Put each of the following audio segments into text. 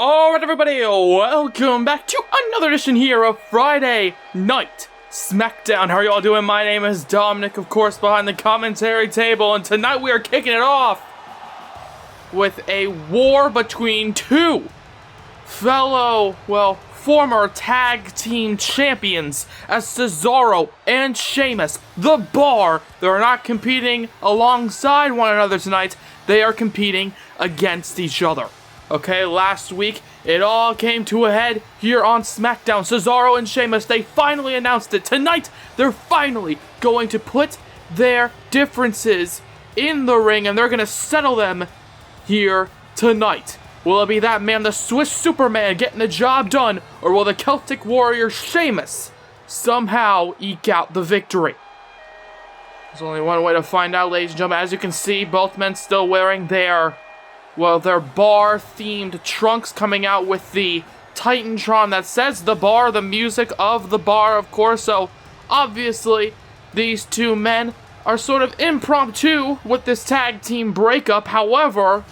Alright everybody, welcome back to another edition here of Friday Night SmackDown. How are you all doing? My name is Dominic, of course, behind the commentary table, and tonight we are kicking it off with a war between two fellow, former tag team champions as Cesaro and Sheamus. The Bar, they're not competing alongside one another tonight, they are competing against each other. Okay, last week, it all came to a head here on SmackDown. Cesaro and Sheamus, they finally announced it. Tonight, they're finally going to put their differences in the ring, and they're going to settle them here tonight. Will it be that man, the Swiss Superman, getting the job done, or will the Celtic Warrior Sheamus somehow eke out the victory? There's only one way to find out, ladies and gentlemen. As you can see, both men still wearing their bar-themed trunks, coming out with the Titantron that says The Bar, the music of The Bar, of course. So, obviously, these two men are sort of impromptu with this tag team breakup. However,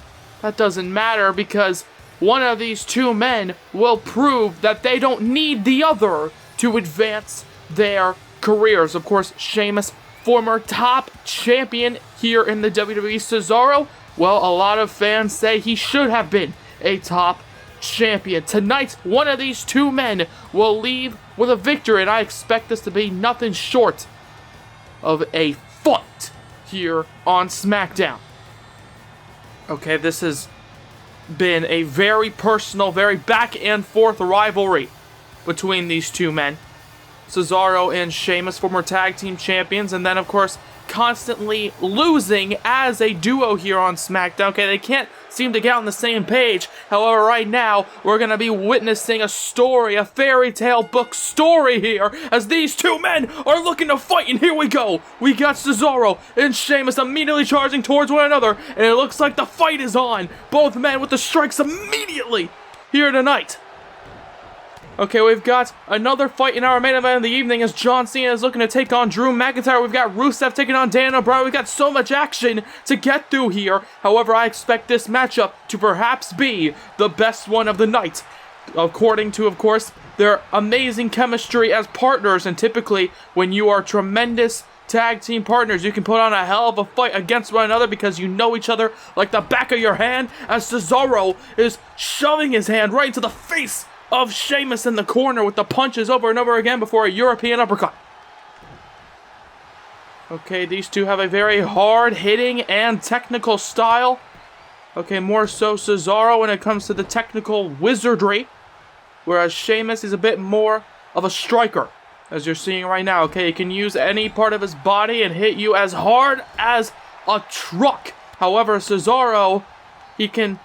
that doesn't matter because one of these two men will prove that they don't need the other to advance their careers. Of course, Sheamus, former top champion here in the WWE. Cesaro, well, a lot of fans say he should have been a top champion. Tonight, one of these two men will leave with a victory, and I expect this to be nothing short of a fight here on SmackDown. Okay, this has been a very personal, very back-and-forth rivalry between these two men. Cesaro and Sheamus, former tag team champions, and then, of course, constantly losing as a duo here on SmackDown. Okay, they can't seem to get on the same page. However, right now, we're going to be witnessing a story, a fairy tale book story here, as these two men are looking to fight, and here we go. We got Cesaro and Sheamus immediately charging towards one another, and it looks like the fight is on. Both men with the strikes immediately here tonight. Okay, we've got another fight in our main event of the evening as John Cena is looking to take on Drew McIntyre. We've got Rusev taking on Daniel Bryan. We've got so much action to get through here. However, I expect this matchup to perhaps be the best one of the night, according to, of course, their amazing chemistry as partners. And typically, when you are tremendous tag team partners, you can put on a hell of a fight against one another because you know each other like the back of your hand, as Cesaro is shoving his hand right into the face of Sheamus in the corner with the punches over and over again before a European uppercut. Okay, these two have a very hard-hitting and technical style. Okay, more so Cesaro when it comes to the technical wizardry, whereas Sheamus is a bit more of a striker, as you're seeing right now. Okay, he can use any part of his body and hit you as hard as a truck. However, Cesaro, he can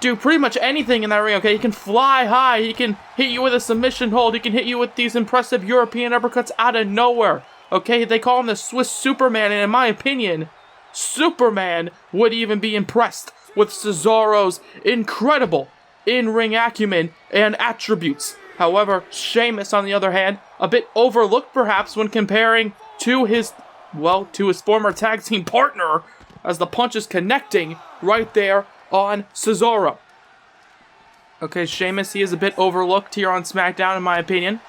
do pretty much anything in that ring. Okay, he can fly high, he can hit you with a submission hold, he can hit you with these impressive European uppercuts out of nowhere. Okay, they call him the Swiss Superman, and in my opinion, Superman would even be impressed with Cesaro's incredible in-ring acumen and attributes. However, Sheamus, on the other hand, a bit overlooked perhaps when comparing to his former tag team partner, as the punches connecting right there on Cesaro. Okay, Sheamus, he is a bit overlooked here on SmackDown, in my opinion.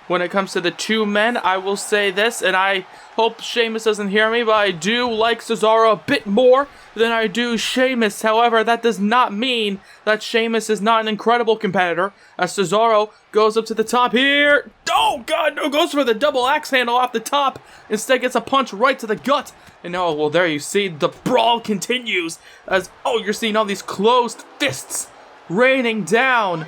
When it comes to the two men, I will say this, and I hope Sheamus doesn't hear me, but I do like Cesaro a bit more than I do Sheamus. However, that does not mean that Sheamus is not an incredible competitor, as Cesaro goes up to the top here. Oh, God, no, goes for the double axe handle off the top. Instead gets a punch right to the gut. And oh, well, there you see, the brawl continues as, you're seeing all these closed fists raining down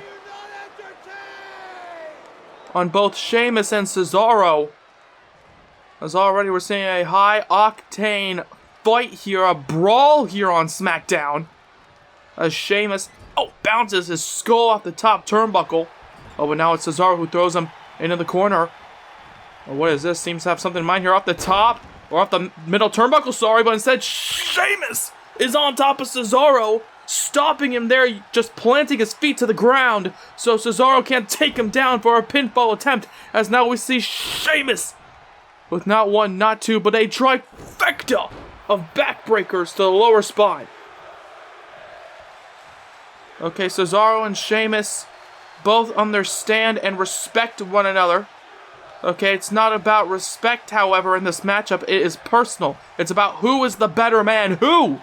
on both Sheamus and Cesaro. As already we're seeing a high-octane fight here, a brawl here on SmackDown. As Sheamus, bounces his skull off the top turnbuckle. Oh, but now it's Cesaro who throws him into the corner. Oh, what is this? Seems to have something in mind here off the top. Or off the middle turnbuckle, sorry, but instead Sheamus is on top of Cesaro, stopping him there, just planting his feet to the ground, so Cesaro can't take him down for a pinfall attempt, as now we see Sheamus with not one, not two, but a trifecta of backbreakers to the lower spine. Okay, Cesaro and Sheamus both understand and respect one another. Okay, it's not about respect, however, in this matchup. It is personal. It's about who is the better man. Who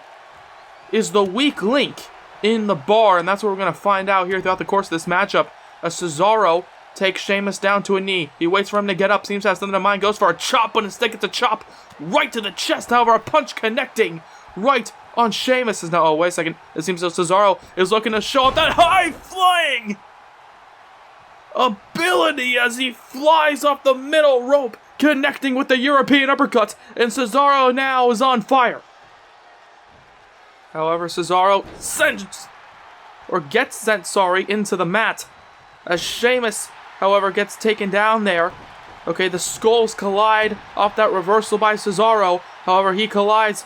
is the weak link in the bar? And that's what we're going to find out here throughout the course of this matchup. As Cesaro takes Sheamus down to a knee. He waits for him to get up. Seems to have something in mind. Goes for a chop, but instead gets a chop right to the chest. However, a punch connecting right on Sheamus. Is now, oh, wait a second. It seems as though Cesaro is looking to show off that high-flying ability as he flies off the middle rope, connecting with the European uppercut, and Cesaro now is on fire. However, Cesaro gets sent into the mat, as Sheamus, however, gets taken down there. Okay, the skulls collide off that reversal by Cesaro. However, he collides,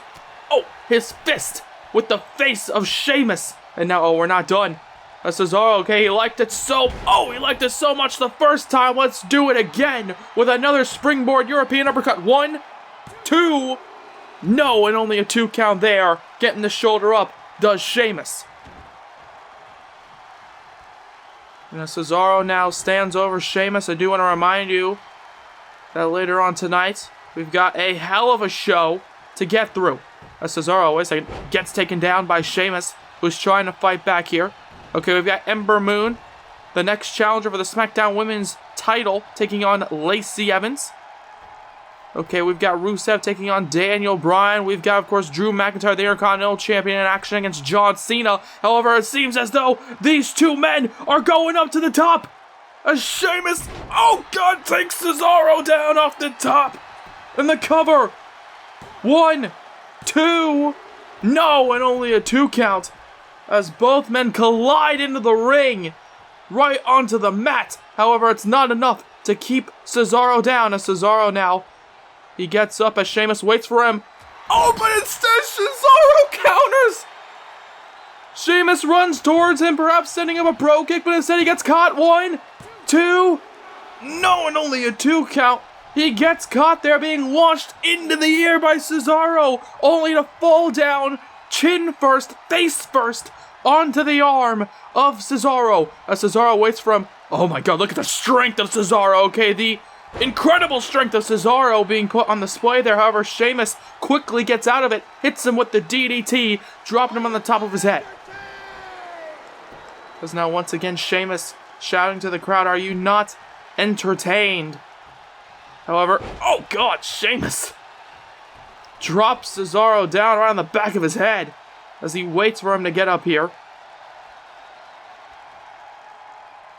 his fist with the face of Sheamus. And now, we're not done. Cesaro, okay, he liked it so much the first time. Let's do it again with another springboard European uppercut. 1, 2, no, and only a 2 count there. Getting the shoulder up does Sheamus. Cesaro now stands over Sheamus. I do want to remind you that later on tonight, we've got a hell of a show to get through. Cesaro, wait a second, gets taken down by Sheamus, who's trying to fight back here. Okay, we've got Ember Moon, the next challenger for the SmackDown Women's title, taking on Lacey Evans. Okay, we've got Rusev taking on Daniel Bryan. We've got, of course, Drew McIntyre, the Intercontinental Champion, in action against John Cena. However, it seems as though these two men are going up to the top. As Sheamus, takes Cesaro down off the top. And the cover. 1, 2, no, and only a 2 count. As both men collide into the ring, right onto the mat. However, it's not enough to keep Cesaro down. As Cesaro now, he gets up as Sheamus waits for him. But instead Cesaro counters. Sheamus runs towards him, perhaps sending him a bro kick, but instead he gets caught. 1, 2, no, and only a 2 count. He gets caught there, being launched into the air by Cesaro, only to fall down, chin first, face first, onto the arm of Cesaro. As Cesaro waits for him. Oh my god, look at the strength of Cesaro. Okay, the incredible strength of Cesaro being put on display there. However, Sheamus quickly gets out of it, hits him with the DDT, dropping him on the top of his head. As now once again Sheamus shouting to the crowd, "Are you not entertained?" However, oh god, Sheamus drops Cesaro down right on the back of his head as he waits for him to get up here.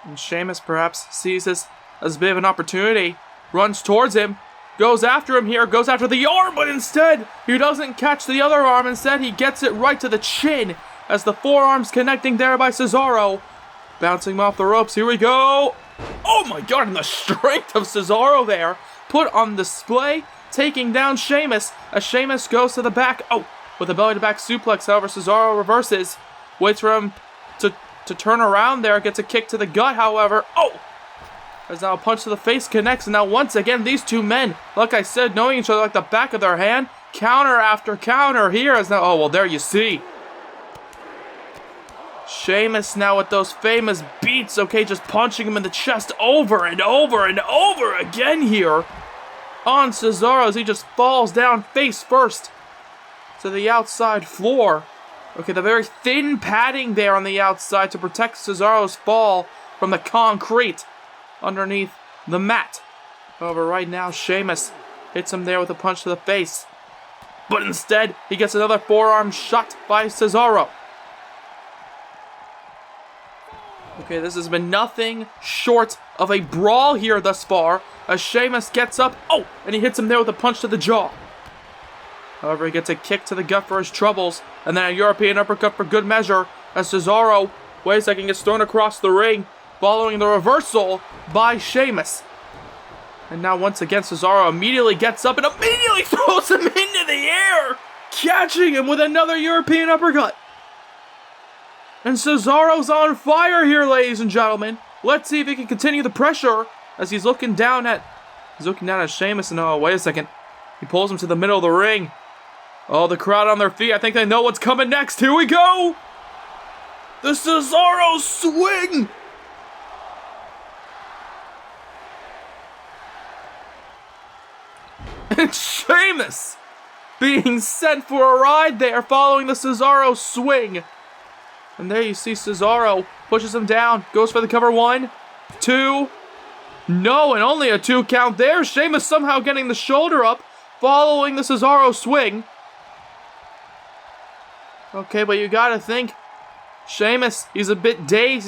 And Sheamus perhaps sees this as a bit of an opportunity, runs towards him, goes after him here, goes after the arm, but instead he doesn't catch the other arm. Instead, he gets it right to the chin as the forearms connecting there by Cesaro, bouncing him off the ropes. Here we go. Oh my god, and the strength of Cesaro there put on display, taking down Sheamus as Sheamus goes to the back. With a belly-to-back suplex. However, Cesaro reverses, waits for him to turn around there, gets a kick to the gut. However, there's now a punch to the face connects, and now once again these two men, like I said, knowing each other like the back of their hand, counter after counter here. As now, there you see Sheamus now with those famous beats, just punching him in the chest over and over and over again here on Cesaro as he just falls down face first to the outside floor. The very thin padding there on the outside to protect Cesaro's fall from the concrete underneath the mat. However, right now Sheamus hits him there with a punch to the face, but instead he gets another forearm shot by Cesaro. This has been nothing short of a brawl here thus far, as Sheamus gets up, and he hits him there with a punch to the jaw. However, he gets a kick to the gut for his troubles, and then a European uppercut for good measure, as Cesaro, wait a second, gets thrown across the ring, following the reversal by Sheamus. And now once again, Cesaro immediately gets up and immediately throws him into the air, catching him with another European uppercut. And Cesaro's on fire here, ladies and gentlemen. Let's see if he can continue the pressure as he's looking down at Sheamus. And wait a second, he pulls him to the middle of the ring. The crowd on their feet. I think they know what's coming next. Here we go. The Cesaro swing! And Sheamus being sent for a ride there following the Cesaro swing. And there you see Cesaro pushes him down, goes for the cover. 1, 2. No, and only a 2 count there. Sheamus somehow getting the shoulder up following the Cesaro swing. Okay, but you gotta think, Sheamus, he's a bit dazed,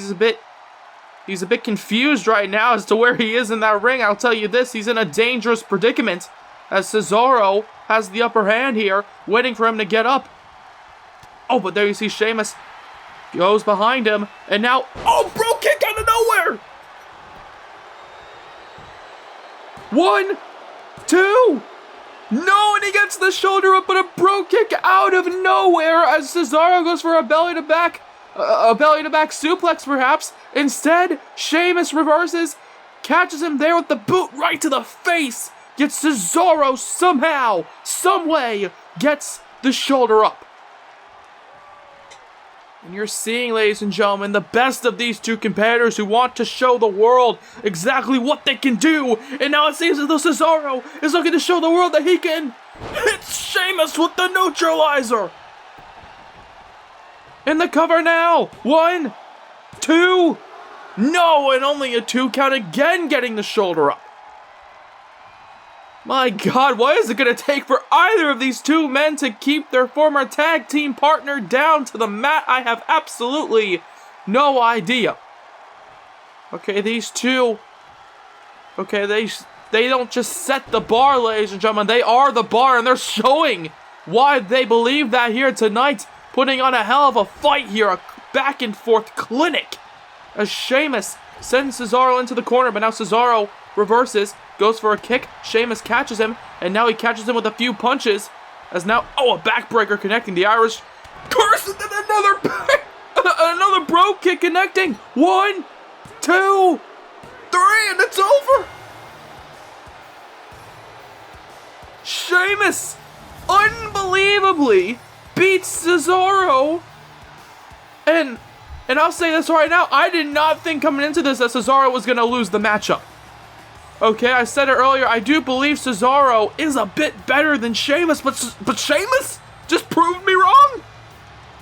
he's a bit confused right now as to where he is in that ring. I'll tell you this, he's in a dangerous predicament as Cesaro has the upper hand here, waiting for him to get up. Oh, but there you see Sheamus goes behind him, and now, oh, bro kick out of nowhere! 1, 2, no, and he gets the shoulder up, but a bro kick out of nowhere as Cesaro goes for a belly-to-back suplex, perhaps. Instead, Sheamus reverses, catches him there with the boot right to the face, gets Cesaro somehow, someway, gets the shoulder up. And you're seeing, ladies and gentlemen, the best of these two competitors who want to show the world exactly what they can do. And now it seems as though Cesaro is looking to show the world that he can hit Sheamus with the neutralizer. In the cover now. 1, 2. No, and only a 2 count again, getting the shoulder up. My God, what is it going to take for either of these two men to keep their former tag team partner down to the mat? I have absolutely no idea. Okay, these two, okay, they don't just set the bar, ladies and gentlemen. They are the bar, and they're showing why they believe that here tonight, putting on a hell of a fight here, a back and forth clinic. As Sheamus sends Cesaro into the corner, but now Cesaro reverses, goes for a kick. Sheamus catches him, and now he catches him with a few punches. As now, oh, a backbreaker connecting the Irish curse, and then another bro kick connecting. 1, 2, 3, and it's over. Sheamus unbelievably beats Cesaro, and I'll say this right now, I did not think coming into this that Cesaro was going to lose the matchup. Okay, I said it earlier, I do believe Cesaro is a bit better than Sheamus, but Sheamus just proved me wrong.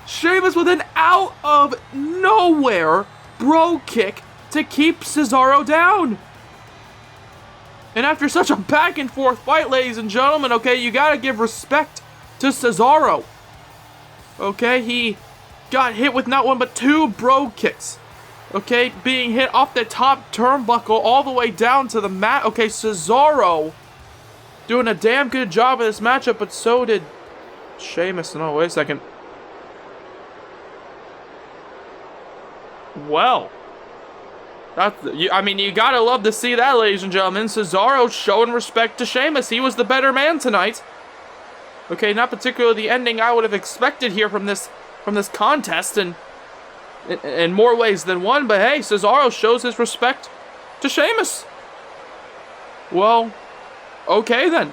Sheamus with an out of nowhere bro kick to keep Cesaro down. And after such a back and forth fight, ladies and gentlemen, okay, you gotta give respect to Cesaro. Okay, he got hit with not one but 2 bro kicks. Okay, being hit off the top turnbuckle all the way down to the mat. Okay, Cesaro doing a damn good job of this matchup, but so did Sheamus. No, wait a second. Well, I mean, you gotta love to see that, ladies and gentlemen. Cesaro showing respect to Sheamus. He was the better man tonight. Okay, not particularly the ending I would have expected here from this contest, and in more ways than one, but hey, Cesaro shows his respect to Sheamus. Well, okay then.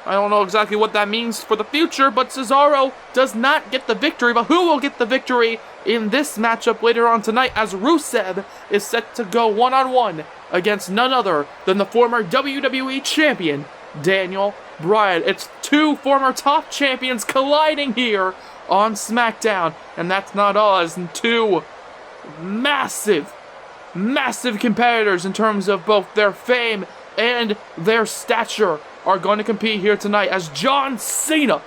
I don't know exactly what that means for the future, but Cesaro does not get the victory. But who will get the victory in this matchup later on tonight, as Rusev is set to go one-on-one against none other than the former WWE Champion, Daniel Bryan. It's 2 former top champions colliding here on SmackDown, and that's not all, as in 2 massive competitors in terms of both their fame and their stature are going to compete here tonight, as John Cena,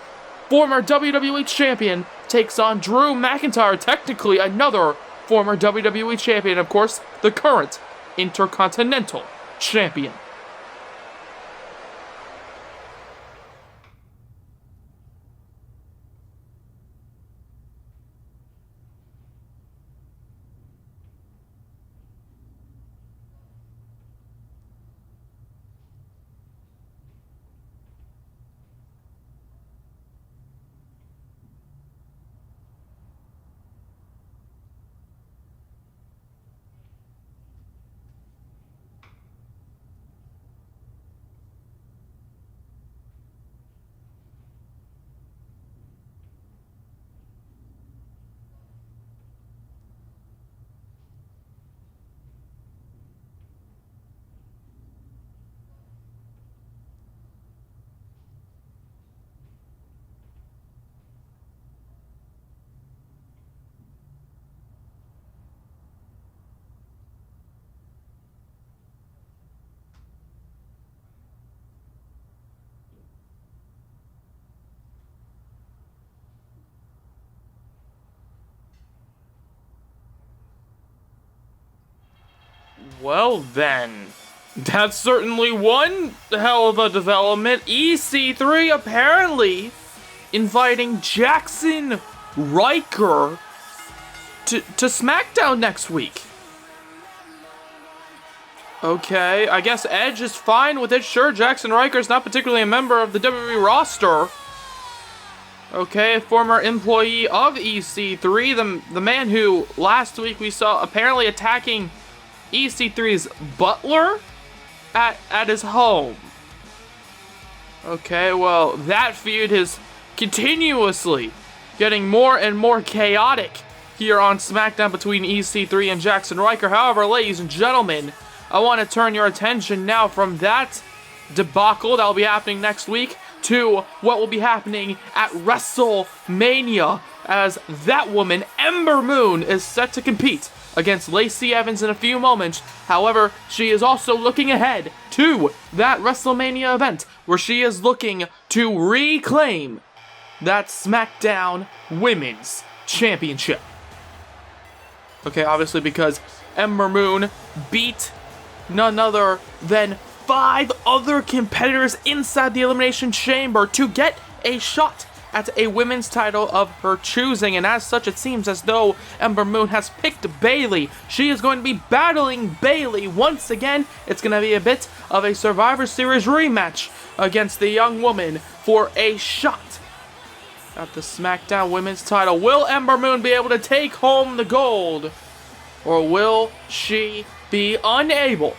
former WWE Champion, takes on Drew McIntyre, technically another former WWE Champion, of course, the current Intercontinental Champion. Well then, that's certainly one hell of a development. EC3 apparently inviting Jackson Ryker to SmackDown next week. Okay, I guess Edge is fine with it. Sure, Jackson Ryker's not particularly a member of the WWE roster. Okay, former employee of EC3, the man who last week we saw apparently attacking EC3's butler at his home. Okay, well, that feud is continuously getting more and more chaotic here on SmackDown between EC3 and Jackson Ryker. However, ladies and gentlemen, I want to turn your attention now from that debacle that will be happening next week to what will be happening at WrestleMania, as that woman, Ember Moon, is set to compete against Lacey Evans in a few moments. However, she is also looking ahead to that WrestleMania event where she is looking to reclaim that SmackDown Women's Championship. Okay, obviously because Ember Moon beat none other than 5 other competitors inside the Elimination Chamber to get a shot at a women's title of her choosing, and as such it seems as though Ember Moon has picked Bayley. She is going to be battling Bayley once again. It's going to be a bit of a Survivor Series rematch against the young woman for a shot at the SmackDown Women's title. Will Ember Moon be able to take home the gold, or will she be unable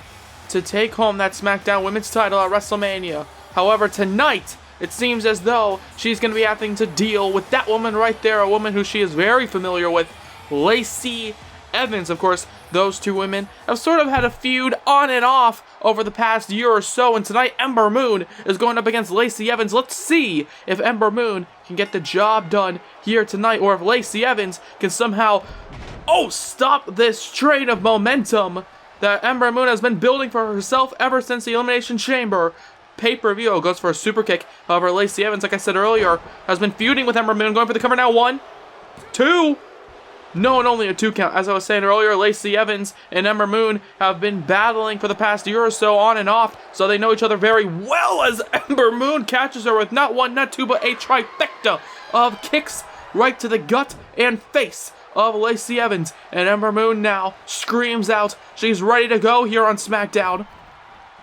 to take home that SmackDown Women's title at WrestleMania? However, tonight, it seems as though she's going to be having to deal with that woman right there, a woman who she is very familiar with, Lacey Evans. Of course, those two women have sort of had a feud on and off over the past year or so, and tonight Ember Moon is going up against Lacey Evans. Let's see if Ember Moon can get the job done here tonight, or if Lacey Evans can somehow, stop this train of momentum that Ember Moon has been building for herself ever since the Elimination Chamber pay-per-view. Goes for a super kick. However, Lacey Evans, like I said earlier, has been feuding with Ember Moon. Going for the cover now. 1, 2. No, and only a 2 count. As I was saying earlier, Lacey Evans and Ember Moon have been battling for the past year or so on and off, so they know each other very well, as Ember Moon catches her with not 1, not 2, but a trifecta of kicks right to the gut and face of Lacey Evans. And Ember Moon now screams out she's ready to go here on SmackDown,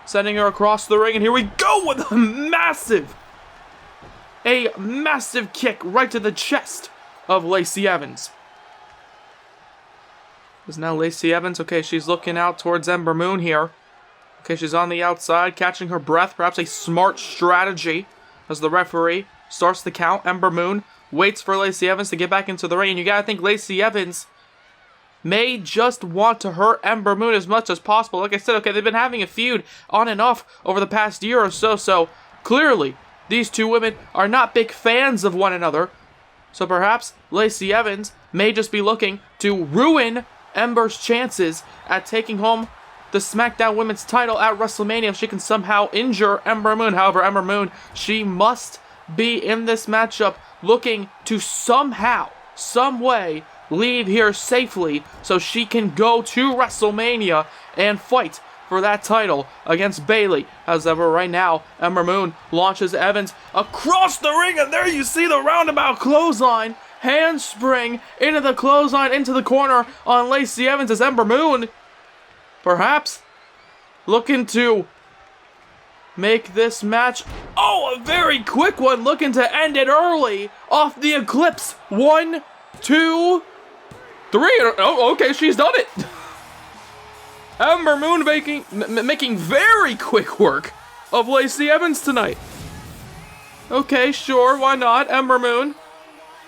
sending her across the ring, and here we go with a massive kick right to the chest of Lacey Evans. Is now Lacey Evans. Okay, she's looking out towards Ember Moon here. Okay, she's on the outside, catching her breath. Perhaps a smart strategy as the referee starts the count. Ember Moon waits for Lacey Evans to get back into the ring, and you gotta think Lacey Evans may just want to hurt Ember Moon as much as possible. Like I said, okay, they've been having a feud on and off over the past year or so, so clearly these two women are not big fans of one another. So perhaps Lacey Evans may just be looking to ruin Ember's chances at taking home the SmackDown Women's title at WrestleMania if she can somehow injure Ember Moon. However, Ember Moon, she must be in this matchup looking to somehow, some way, leave here safely so she can go to WrestleMania and fight for that title against Bayley. As ever, right now, Ember Moon launches Evans across the ring, and there you see the roundabout clothesline. Handspring into the clothesline, into the corner on Lacey Evans, as Ember Moon perhaps looking to make this match, a very quick one, looking to end it early off the Eclipse. 1, 2, 3. Okay, she's done it. Ember Moon making very quick work of Lacey Evans tonight. Okay, sure, why not? Ember Moon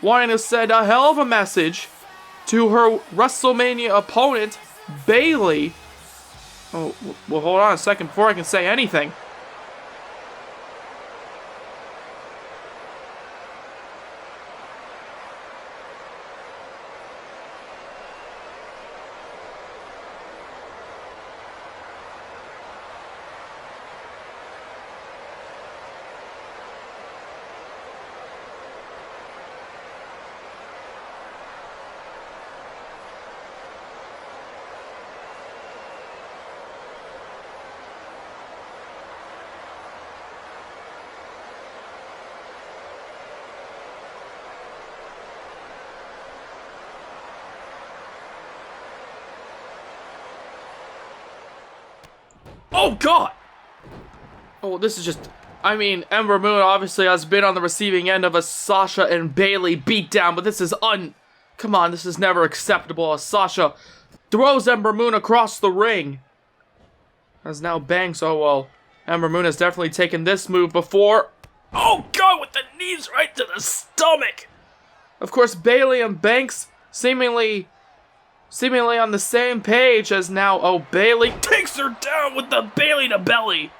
wanting to send a hell of a message to her WrestleMania opponent, Bayley. Oh, well, hold on a second before I can say anything. Oh, God! Oh, this is just... I mean, Ember Moon obviously has been on the receiving end of a Sasha and Bayley beatdown, but this is Come on, this is never acceptable as Sasha throws Ember Moon across the ring. As now Banks, oh well, Ember Moon has definitely taken this move before. Oh, God, with the knees right to the stomach! Of course, Bayley and Banks seemingly on the same page as now, oh, Bayley takes her down with the Bayley to belly.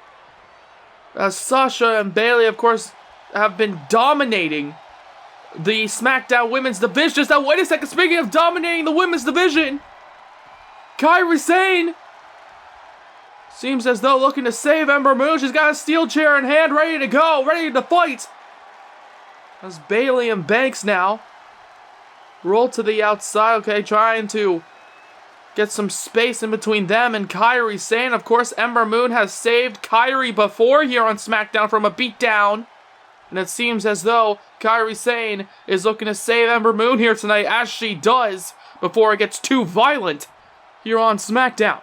As Sasha and Bayley, of course, have been dominating the SmackDown Women's Division. Just now, wait a second, speaking of dominating the Women's Division, Kairi Sane seems as though looking to save Ember Moon. She's got a steel chair in hand, ready to go, ready to fight. As Bayley and Banks now roll to the outside, okay, trying to get some space in between them and Kairi Sane. Of course, Ember Moon has saved Kairi before here on SmackDown from a beatdown. And it seems as though Kairi Sane is looking to save Ember Moon here tonight, as she does, before it gets too violent here on SmackDown.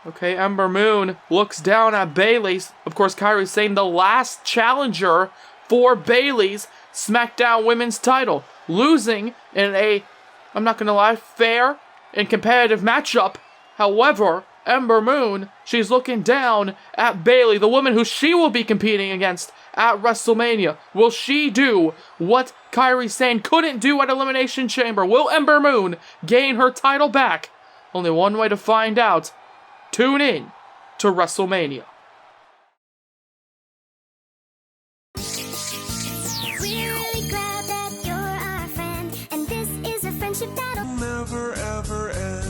Okay, Ember Moon looks down at Bayley's. Of course, Kairi Sane, the last challenger for Bayley's SmackDown Women's title, losing in a, I'm not gonna lie, fair and competitive matchup. However, Ember Moon, she's looking down at Bayley, the woman who she will be competing against at WrestleMania. Will she do what Kairi Sane couldn't do at Elimination Chamber? Will Ember Moon gain her title back? Only one way to find out. Tune in to WrestleMania. Really glad that you're our friend, and this is a friendship that'll never ever end.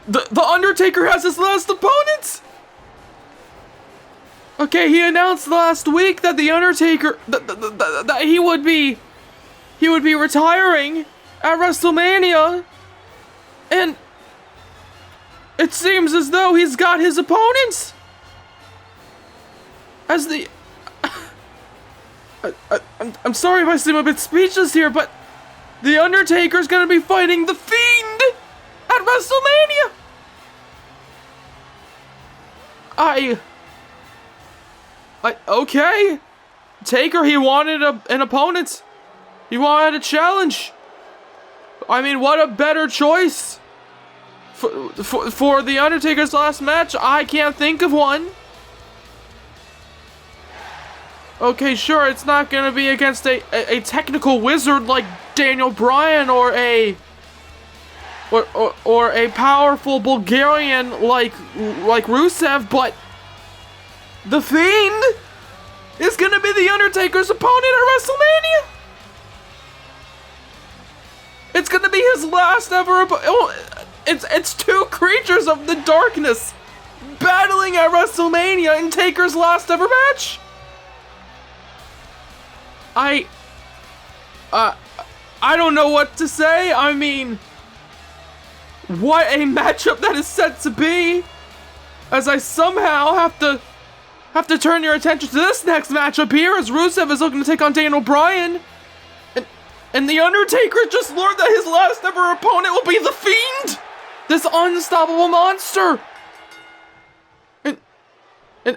The Undertaker has his last opponent? Okay, he announced last week that the Undertaker that he would be retiring at WrestleMania, and it seems as though he's got his opponents. as the... I'm sorry if I seem a bit speechless here, but The Undertaker's gonna be fighting The Fiend at WrestleMania! Okay. Taker, he wanted an opponent. He wanted a challenge. I mean, what a better choice for The Undertaker's last match. I can't think of one. Okay, sure, it's not gonna be against a technical wizard like Daniel Bryan or a powerful Bulgarian like Rusev, but The Fiend is gonna be The Undertaker's opponent at WrestleMania. It's gonna be his last ever it's two creatures of the darkness battling at WrestleMania in Taker's last ever match. I don't know what to say. I mean, what a matchup that is set to be. As I somehow have to turn your attention to this next matchup here, as Rusev is looking to take on Daniel Bryan. And The Undertaker just learned that his last ever opponent will be The Fiend! This unstoppable monster!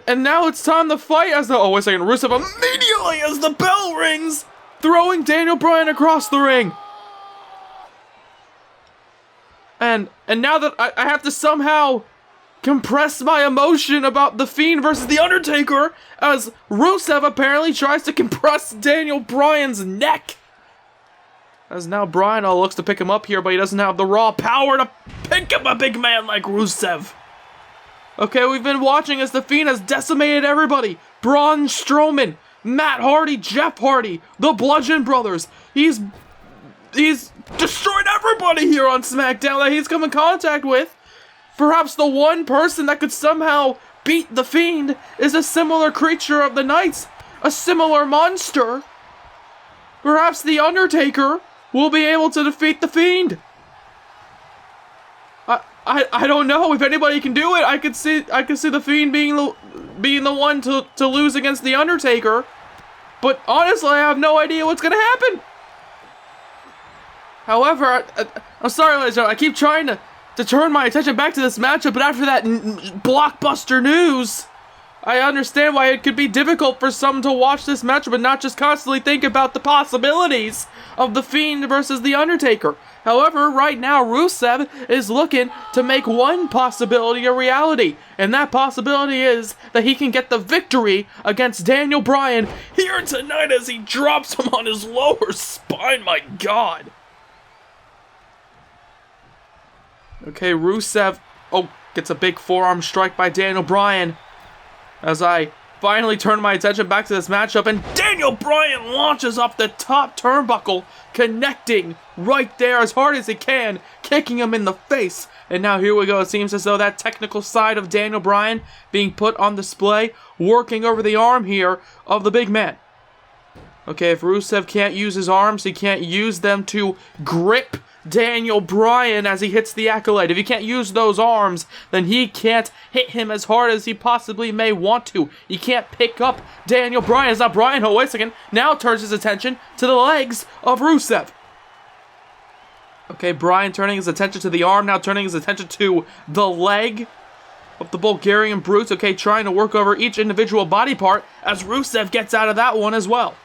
And now it's time to fight as wait a second, Rusev immediately as the bell rings, throwing Daniel Bryan across the ring. And now that I have to somehow compress my emotion about The Fiend versus The Undertaker, as Rusev apparently tries to compress Daniel Bryan's neck. As now Bryan looks to pick him up here, but he doesn't have the raw power to pick up a big man like Rusev. Okay, we've been watching as The Fiend has decimated everybody. Braun Strowman, Matt Hardy, Jeff Hardy, the Bludgeon Brothers. He's destroyed everybody here on SmackDown that he's come in contact with. Perhaps the one person that could somehow beat The Fiend is a similar creature of the night, a similar monster. Perhaps The Undertaker will be able to defeat The Fiend. I don't know if anybody can do it. I could see The Fiend being the one to lose against The Undertaker, but honestly, I have no idea what's gonna happen. However, I'm sorry, ladies and gentlemen, I keep trying to turn my attention back to this matchup, but after that blockbuster news, I understand why it could be difficult for some to watch this matchup and not just constantly think about the possibilities of The Fiend versus The Undertaker. However, right now, Rusev is looking to make one possibility a reality, and that possibility is that he can get the victory against Daniel Bryan here tonight as he drops him on his lower spine. My God. Okay, Rusev, gets a big forearm strike by Daniel Bryan. As I finally turn my attention back to this matchup, and Daniel Bryan launches off the top turnbuckle, connecting right there as hard as he can, kicking him in the face. And now here we go. It seems as though that technical side of Daniel Bryan being put on display, working over the arm here of the big man. Okay, if Rusev can't use his arms, he can't use them to grip Daniel Bryan as he hits the accolade. If he can't use those arms, then he can't hit him as hard as he possibly may want to. He can't pick up Daniel Bryan. It's not Bryan. Wait a second. Now turns his attention to the legs of Rusev. Okay, Bryan turning his attention to the arm, now turning his attention to the leg of the Bulgarian Brute. Okay, trying to work over each individual body part as Rusev gets out of that one as well.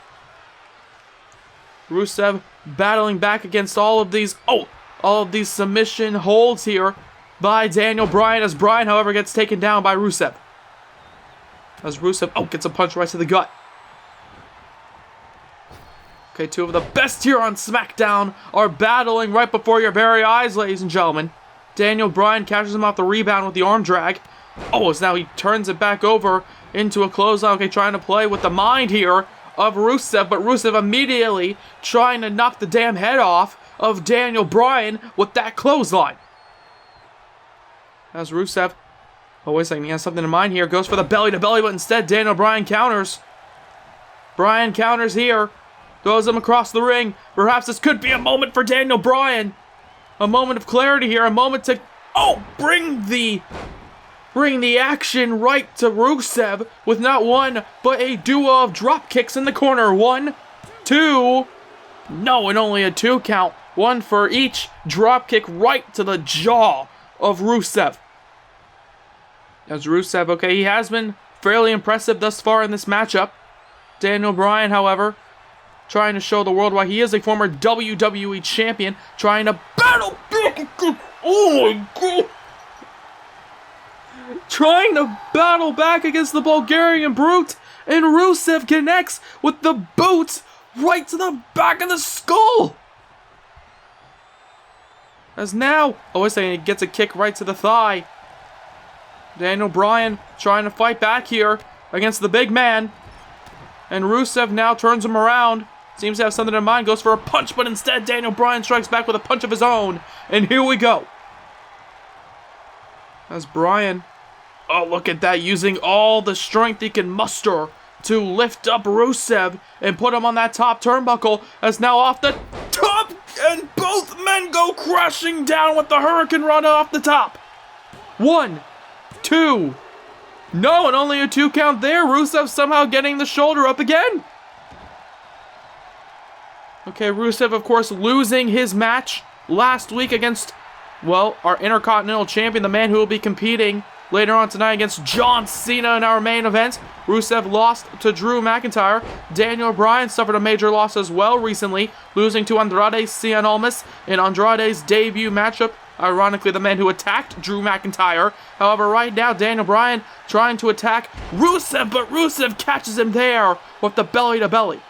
Rusev battling back against all of these submission holds here by Daniel Bryan, as Bryan, however, gets taken down by Rusev. As Rusev, gets a punch right to the gut. Okay, two of the best here on SmackDown are battling right before your very eyes, ladies and gentlemen. Daniel Bryan catches him off the rebound with the arm drag. As now he turns it back over into a clothesline. Okay, trying to play with the mind here of Rusev, but Rusev immediately trying to knock the damn head off of Daniel Bryan with that clothesline. As Rusev, wait a second, he has something in mind here, goes for the belly to belly, but instead Daniel Bryan counters. Bryan counters here, throws him across the ring. Perhaps this could be a moment for Daniel Bryan. A moment of clarity here, a moment to bring the bring the action right to Rusev with not one, but a duo of drop kicks in the corner. 1, 2. No, and only a 2 count. One for each drop kick right to the jaw of Rusev. As Rusev, okay, he has been fairly impressive thus far in this matchup. Daniel Bryan, however, trying to show the world why he is a former WWE champion, trying to battle back. Oh my god! Trying to battle back against the Bulgarian Brute, and Rusev connects with the boots right to the back of the skull. As now, he gets a kick right to the thigh. Daniel Bryan trying to fight back here against the big man. And Rusev now turns him around. Seems to have something in mind, goes for a punch, but instead Daniel Bryan strikes back with a punch of his own. And here we go. As Bryan, oh look at that, using all the strength he can muster to lift up Rusev and put him on that top turnbuckle. As now off the top, and both men go crashing down with the Hurricane Rana off the top. 1, 2. No, and only a 2 count there. Rusev somehow getting the shoulder up again. Okay, Rusev, of course, losing his match last week against, well, our Intercontinental Champion, the man who will be competing later on tonight against John Cena in our main event. Rusev lost to Drew McIntyre. Daniel Bryan suffered a major loss as well recently, losing to Andrade Cien Almas in Andrade's debut matchup. Ironically, the man who attacked Drew McIntyre. However, right now, Daniel Bryan trying to attack Rusev, but Rusev catches him there with the belly-to-belly.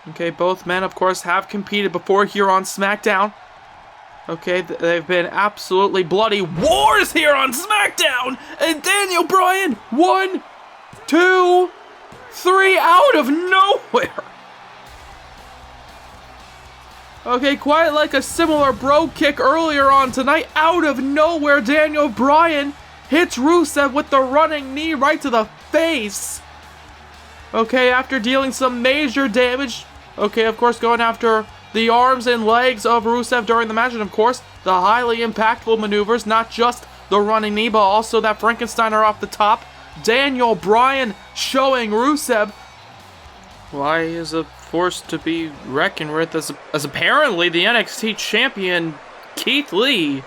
Okay, both men, of course, have competed before here on SmackDown. Okay, they've been absolutely bloody wars here on SmackDown! And Daniel Bryan, 1, 2, 3, out of nowhere! Okay, quite like a similar bro kick earlier on tonight, out of nowhere, Daniel Bryan hits Rusev with the running knee right to the face. Okay, after dealing some major damage, okay, of course, going after the arms and legs of Rusev during the match, and of course, the highly impactful maneuvers, not just the running knee, but also that Frankensteiner off the top. Daniel Bryan showing Rusev why he is a force to be reckoned with, as apparently the NXT champion Keith Lee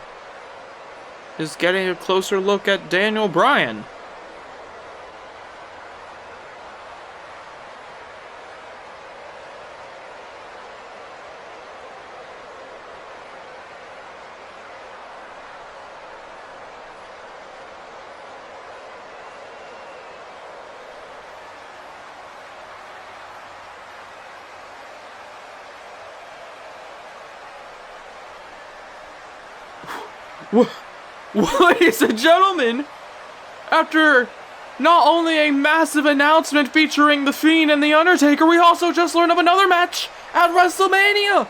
is getting a closer look at Daniel Bryan. Ladies and gentlemen, after not only a massive announcement featuring The Fiend and The Undertaker, we also just learned of another match at WrestleMania.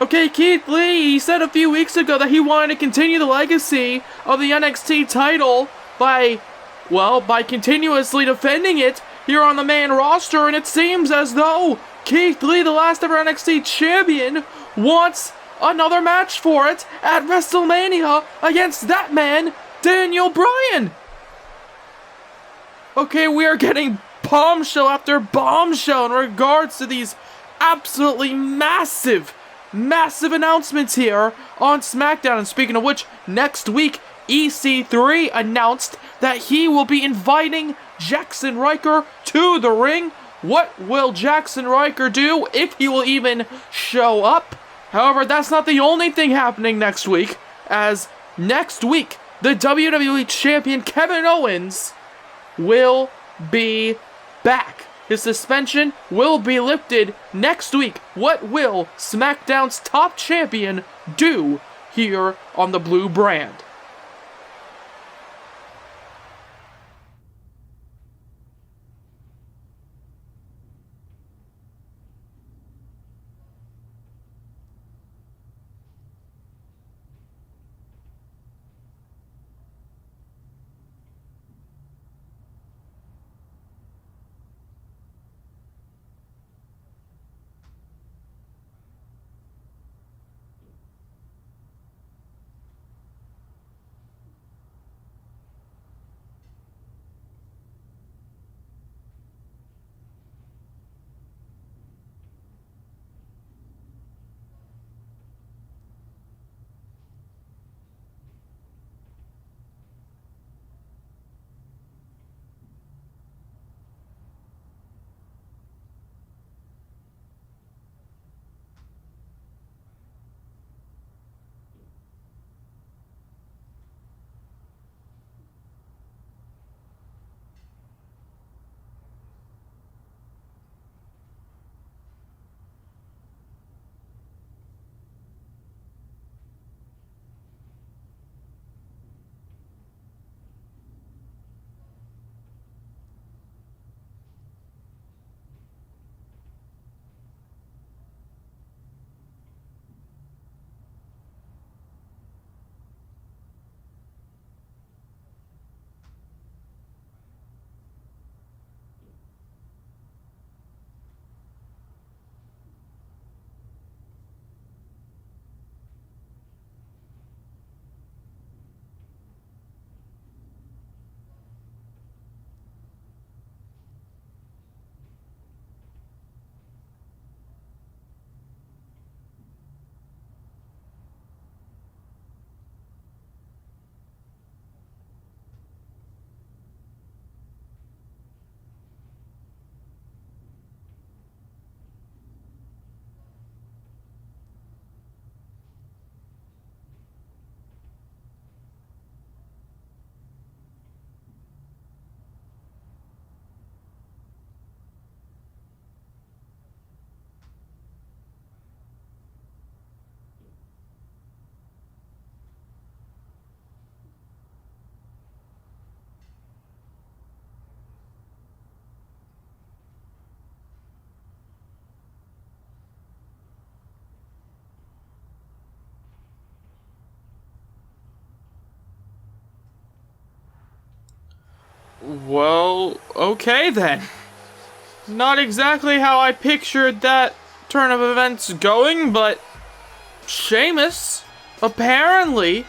Okay, Keith Lee, he said a few weeks ago that he wanted to continue the legacy of the NXT title by continuously defending it here on the main roster, and it seems as though Keith Lee, the last ever NXT champion, wants another match for it at WrestleMania against that man, Daniel Bryan. Okay, we are getting bombshell after bombshell in regards to these absolutely massive announcements here on SmackDown. And speaking of which, next week, EC3 announced that he will be inviting Jackson Ryker to the ring. What will Jackson Ryker do, if he will even show up? However, that's not the only thing happening next week, as next week, the WWE Champion Kevin Owens will be back. His suspension will be lifted next week. What will SmackDown's top champion do here on the Blue brand? Well, okay then. Not exactly how I pictured that turn of events going, but Sheamus apparently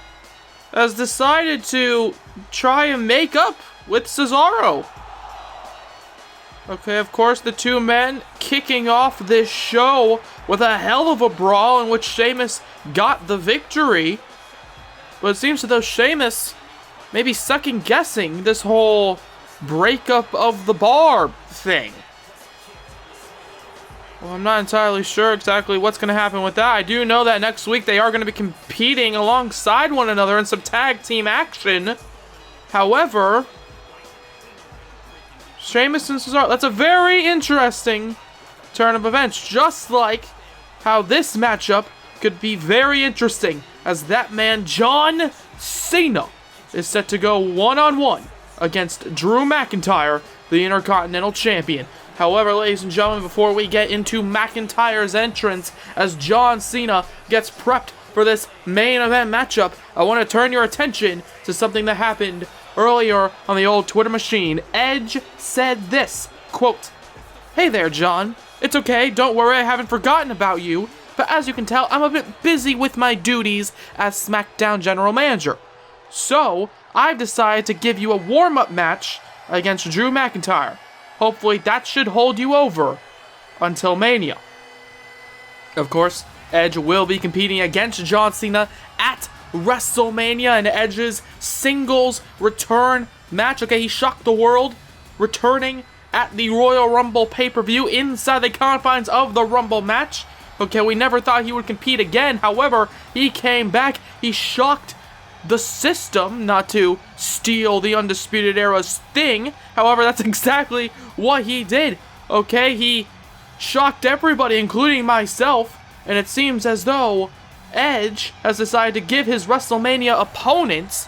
has decided to try and make up with Cesaro. Okay, of course, the two men kicking off this show with a hell of a brawl in which Sheamus got the victory. But it seems as though Sheamus may be second-guessing this whole breakup of the bar thing. Well, I'm not entirely sure exactly what's going to happen with that. I do know that next week they are going to be competing alongside one another in some tag team action. However, Sheamus and Cesaro, that's a very interesting turn of events. Just like how this matchup could be very interesting, as that man, John Cena, is set to go one-on-one against Drew McIntyre, the Intercontinental Champion. However, ladies and gentlemen, before we get into McIntyre's entrance as John Cena gets prepped for this main event matchup, I want to turn your attention to something that happened earlier on the old Twitter machine. Edge said this, quote, "Hey there, John. It's okay, don't worry, I haven't forgotten about you. But as you can tell, I'm a bit busy with my duties as SmackDown General Manager. So, I've decided to give you a warm-up match against Drew McIntyre. Hopefully that should hold you over until Mania." Of course, Edge will be competing against John Cena at WrestleMania in Edge's singles return match. Okay, he shocked the world, returning at the Royal Rumble pay-per-view inside the confines of the Rumble match. Okay, we never thought he would compete again. However, he came back. He shocked the system, not to steal the Undisputed Era's thing. However, that's exactly what he did. Okay, he shocked everybody, including myself. And it seems as though Edge has decided to give his WrestleMania opponents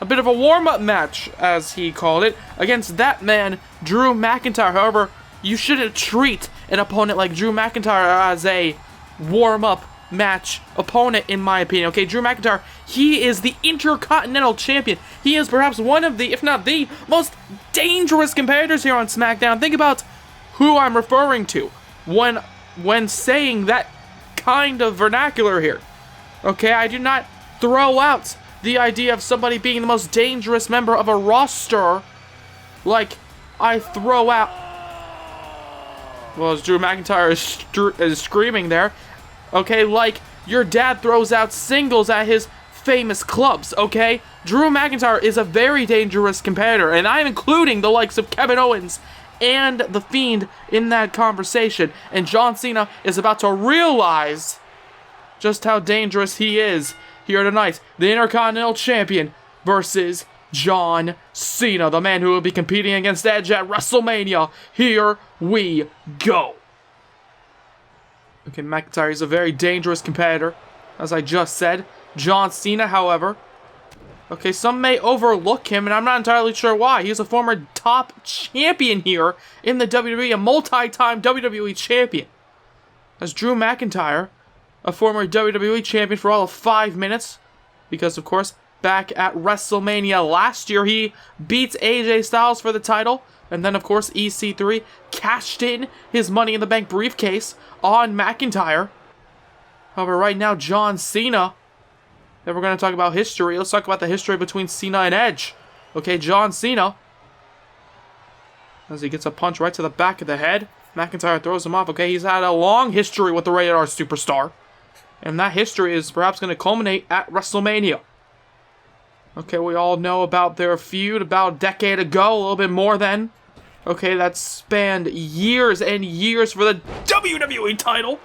a bit of a warm-up match, as he called it, against that man, Drew McIntyre. However, you shouldn't treat an opponent like Drew McIntyre as a warm-up match opponent, in my opinion. Okay, Drew McIntyre, he is the Intercontinental Champion. He is perhaps one of the, if not the, most dangerous competitors here on SmackDown. Think about who I'm referring to when saying that kind of vernacular here. Okay, I do not throw out the idea of somebody being the most dangerous member of a roster like I throw out... Well, as Drew McIntyre is screaming there. Okay, like your dad throws out singles at his famous clubs, okay? Drew McIntyre is a very dangerous competitor, and I'm including the likes of Kevin Owens and The Fiend in that conversation. And John Cena is about to realize just how dangerous he is here tonight. The Intercontinental Champion versus John Cena, the man who will be competing against Edge at WrestleMania. Here we go. Okay, McIntyre is a very dangerous competitor, as I just said. John Cena, however, okay, some may overlook him, and I'm not entirely sure why. He's a former top champion here in the WWE, a multi-time WWE champion. As Drew McIntyre, a former WWE champion for all of 5 minutes, because, of course, back at WrestleMania last year, he beats AJ Styles for the title. And then, of course, EC3 cashed in his Money in the Bank briefcase on McIntyre. However, right now, John Cena, if we're going to talk about history, let's talk about the history between Cena and Edge. Okay, John Cena, as he gets a punch right to the back of the head. McIntyre throws him off. Okay, he's had a long history with the Rated R Superstar. And that history is perhaps going to culminate at WrestleMania. Okay, we all know about their feud about a decade ago, a little bit more than. Okay, that spanned years and years for the WWE title.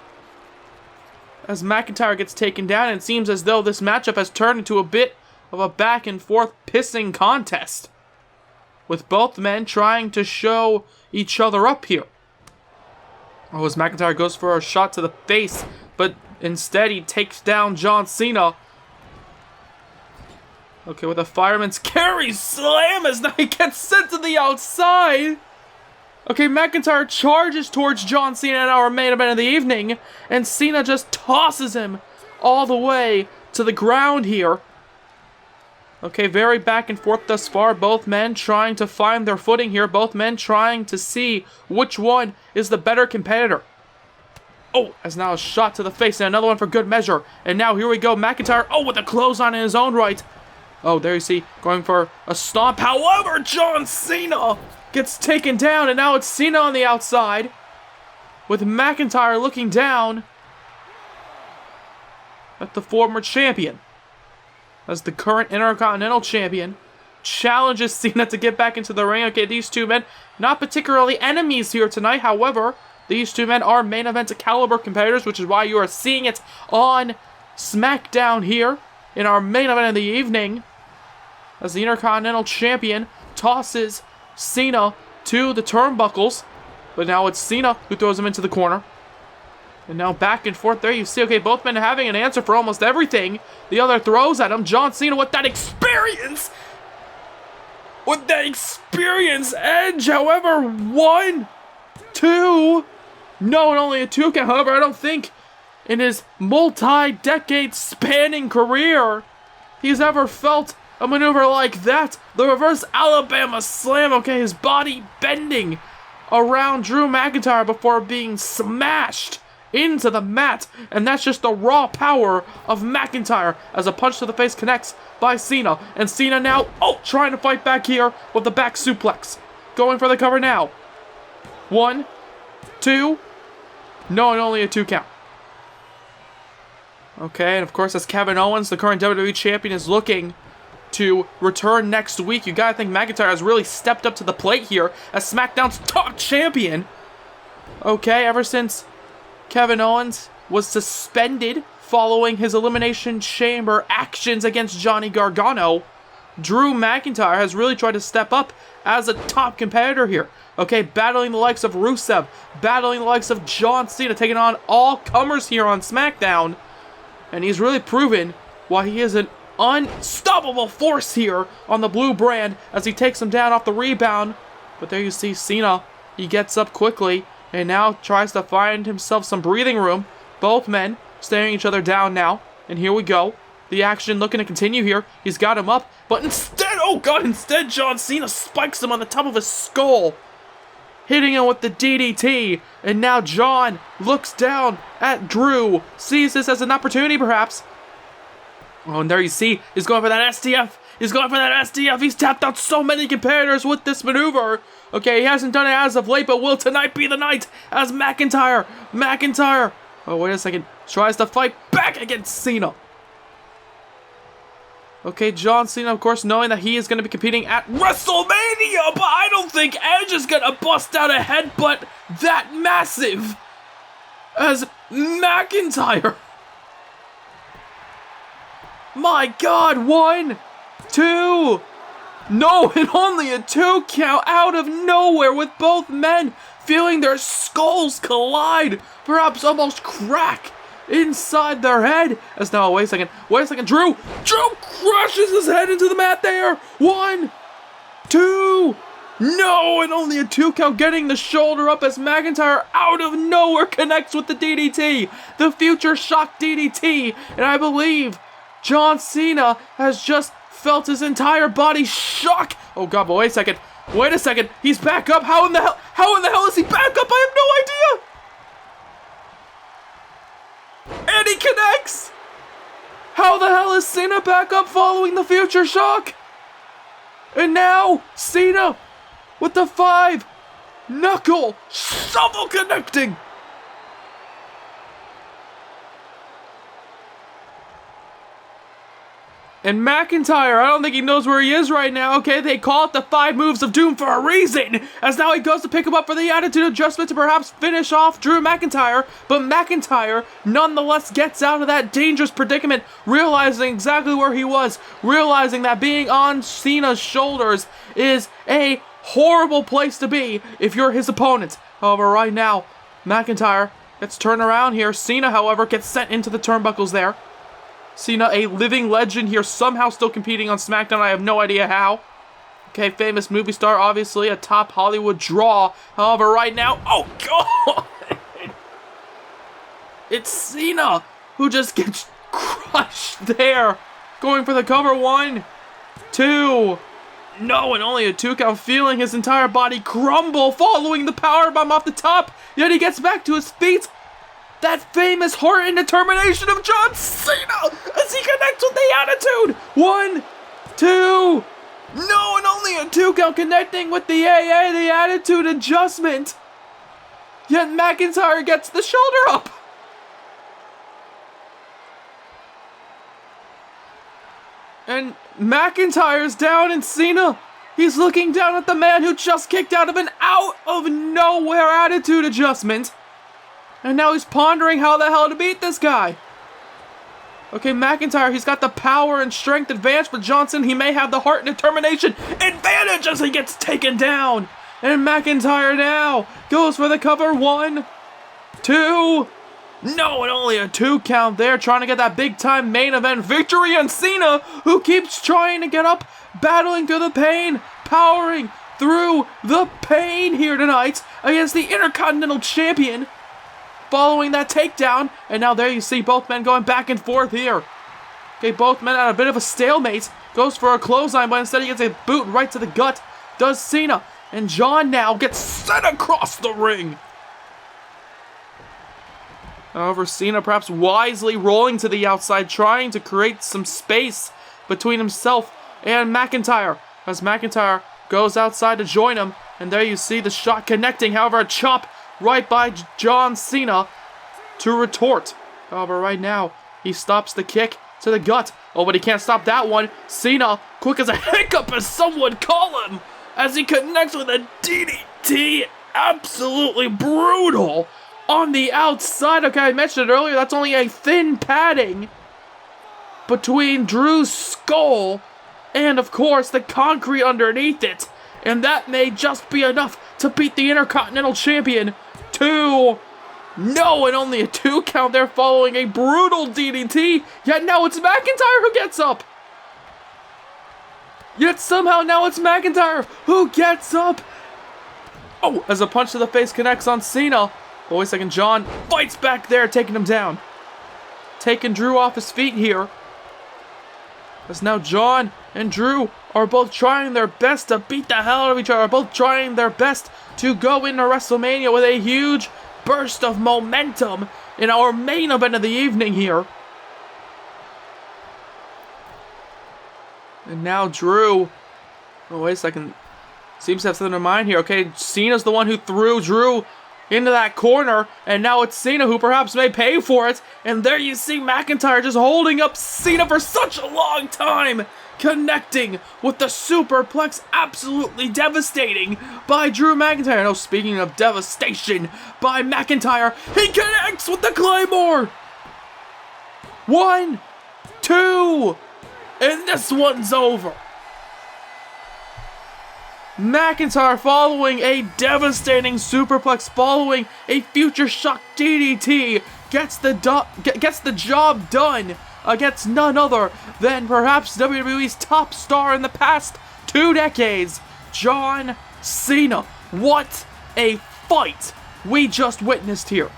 As McIntyre gets taken down, it seems as though this matchup has turned into a bit of a back and forth pissing contest, with both men trying to show each other up here. Oh, as McIntyre goes for a shot to the face, but instead he takes down John Cena. Okay, with a fireman's carry slam as now he gets sent to the outside. Okay, McIntyre charges towards John Cena in our main event of the evening, and Cena just tosses him all the way to the ground here. Okay, very back and forth thus far. Both men trying to find their footing here. Both men trying to see which one is the better competitor. Oh, as now a shot to the face and another one for good measure. And now here we go, McIntyre. Oh, with a clothesline in his own right. Oh, there you see, going for a stomp. However, John Cena gets taken down, and now it's Cena on the outside, with McIntyre looking down at the former champion, as the current Intercontinental Champion challenges Cena to get back into the ring. Okay, these two men, not particularly enemies here tonight. However, these two men are main event caliber competitors, which is why you are seeing it on SmackDown here in our main event of the evening, as the Intercontinental Champion tosses Cena to the turnbuckles. But now it's Cena who throws him into the corner. And now back and forth there. You see, okay, both men having an answer for almost everything the other throws at him. John Cena with that experience. With that experience edge. However, 1, 2. No, and only a 2 count. However, I don't think in his multi-decade spanning career he's ever felt a maneuver like that. The reverse Alabama slam. Okay, his body bending around Drew McIntyre before being smashed into the mat. And that's just the raw power of McIntyre as a punch to the face connects by Cena. And Cena now, trying to fight back here with the back suplex. Going for the cover now. 1, 2. No, and only a 2 count. Okay, and of course, as Kevin Owens, the current WWE Champion, is looking to return next week, you gotta think McIntyre has really stepped up to the plate here as SmackDown's top champion. Okay, ever since Kevin Owens was suspended following his Elimination Chamber actions against Johnny Gargano, Drew McIntyre has really tried to step up as a top competitor here. Okay, battling the likes of Rusev, battling the likes of John Cena, taking on all comers here on SmackDown. And he's really proven why he is an unstoppable force here on the blue brand as he takes him down off the rebound. But there you see Cena. He gets up quickly and now tries to find himself some breathing room. Both men staring each other down now. And here we go. The action looking to continue here. He's got him up, but instead John Cena spikes him on the top of his skull, hitting him with the DDT. And now John looks down at Drew, sees this as an opportunity perhaps. Oh, and there you see, he's going for that STF. He's tapped out so many competitors with this maneuver. Okay, he hasn't done it as of late, but will tonight be the night as McIntyre, oh, wait a second, tries to fight back against Cena. Okay, John Cena, of course, knowing that he is going to be competing at WrestleMania, but I don't think Edge is going to bust out a headbutt that massive as McIntyre. My God, 1, 2. No, and only a 2 count out of nowhere with both men feeling their skulls collide, perhaps almost crack inside their head. As now, wait a second, Drew crushes his head into the mat there. 1, 2, no, and only a 2 count, getting the shoulder up as McIntyre out of nowhere connects with the DDT, the Future Shock DDT, and I believe John Cena has just felt his entire body shock. Oh God, but wait a second, he's back up. How in the hell is he back up? I have no idea. And he connects! How the hell is Cena back up following the Future Shock? And now, Cena with the 5 knuckle shovel connecting! And McIntyre, I don't think he knows where he is right now. Okay, they call it the 5 moves of doom for a reason, as now he goes to pick him up for the attitude adjustment to perhaps finish off Drew McIntyre. But McIntyre nonetheless gets out of that dangerous predicament, realizing exactly where he was, realizing that being on Cena's shoulders is a horrible place to be if you're his opponent. However, right now, McIntyre gets turned around here. Cena, however, gets sent into the turnbuckles there. Cena, a living legend here, somehow still competing on SmackDown. I have no idea how. Okay, famous movie star, obviously a top Hollywood draw. However, right now, oh God! It's Cena who just gets crushed there. Going for the cover. 1, 2. No, and only a 2 count, feeling his entire body crumble following the powerbomb off the top. Yet he gets back to his feet. That famous heart and determination of John Cena as he connects with the attitude. 1, 2. No, and only a 2 count, connecting with the AA, the attitude adjustment. Yet McIntyre gets the shoulder up. And McIntyre's down, and Cena, he's looking down at the man who just kicked out of an out-of-nowhere attitude adjustment. And now he's pondering how the hell to beat this guy. Okay, McIntyre, he's got the power and strength advantage, but Johnson, he may have the heart and determination advantage as he gets taken down. And McIntyre now goes for the cover. 1, 2. No, and only a 2 count there, trying to get that big-time main event victory on Cena, who keeps trying to get up, battling through the pain, powering through the pain here tonight against the Intercontinental Champion, following that takedown. And now there you see both men going back and forth here. Okay, both men at a bit of a stalemate, goes for a clothesline, but instead he gets a boot right to the gut, does Cena, and John now gets sent across the ring. However, Cena perhaps wisely rolling to the outside, trying to create some space between himself and McIntyre, as McIntyre goes outside to join him, and there you see the shot connecting. However, a chop right by John Cena to retort. However, right now, he stops the kick to the gut. Oh, but he can't stop that one. Cena, quick as a hiccup, as some would call him, as he connects with a DDT. Absolutely brutal. On the outside, okay, I mentioned it earlier, that's only a thin padding between Drew's skull and, of course, the concrete underneath it. And that may just be enough to beat the Intercontinental Champion. 2. No, and only a 2 count there following a brutal DDT. Yet now it's McIntyre who gets up. Yet somehow now it's McIntyre who gets up. Oh, as a punch to the face connects on Cena. Oh, wait a second, John fights back there, taking him down. Taking Drew off his feet here. As now John and Drew are both trying their best to beat the hell out of each other. Both trying their best to go into WrestleMania with a huge burst of momentum in our main event of the evening here. And now Drew, oh wait a second, seems to have something in mind here. Okay, Cena's the one who threw Drew into that corner, and now it's Cena who perhaps may pay for it. And there you see McIntyre just holding up Cena for such a long time, connecting with the superplex, absolutely devastating by Drew McIntyre. Now, speaking of devastation by McIntyre, he connects with the Claymore. 1, 2, and this one's over. McIntyre, following a devastating superplex, following a future shock DDT, gets the job done against none other than perhaps WWE's top star in the past 2 decades, John Cena. What a fight we just witnessed here.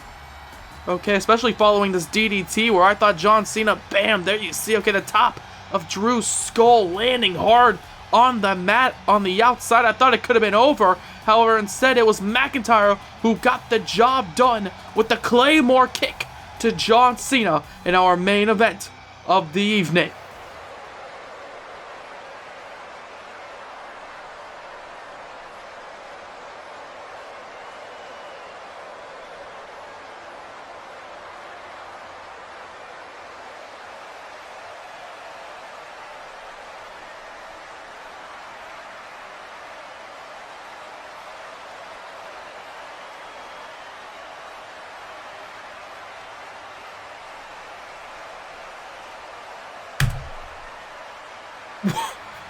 Okay, especially following this DDT where I thought John Cena, bam, there you see, okay, the top of Drew's skull landing hard on the mat on the outside. I thought it could have been over. However, instead it was McIntyre who got the job done with the Claymore kick to John Cena in our main event of the evening.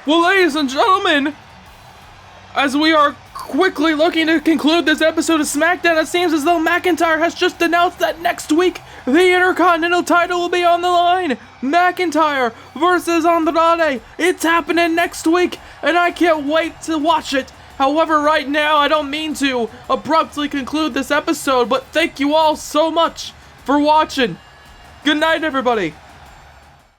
Well, ladies and gentlemen, as we are quickly looking to conclude this episode of SmackDown, it seems as though McIntyre has just announced that next week the Intercontinental title will be on the line. McIntyre versus Andrade. It's happening next week, and I can't wait to watch it. However, right now, I don't mean to abruptly conclude this episode, but thank you all so much for watching. Good night, everybody.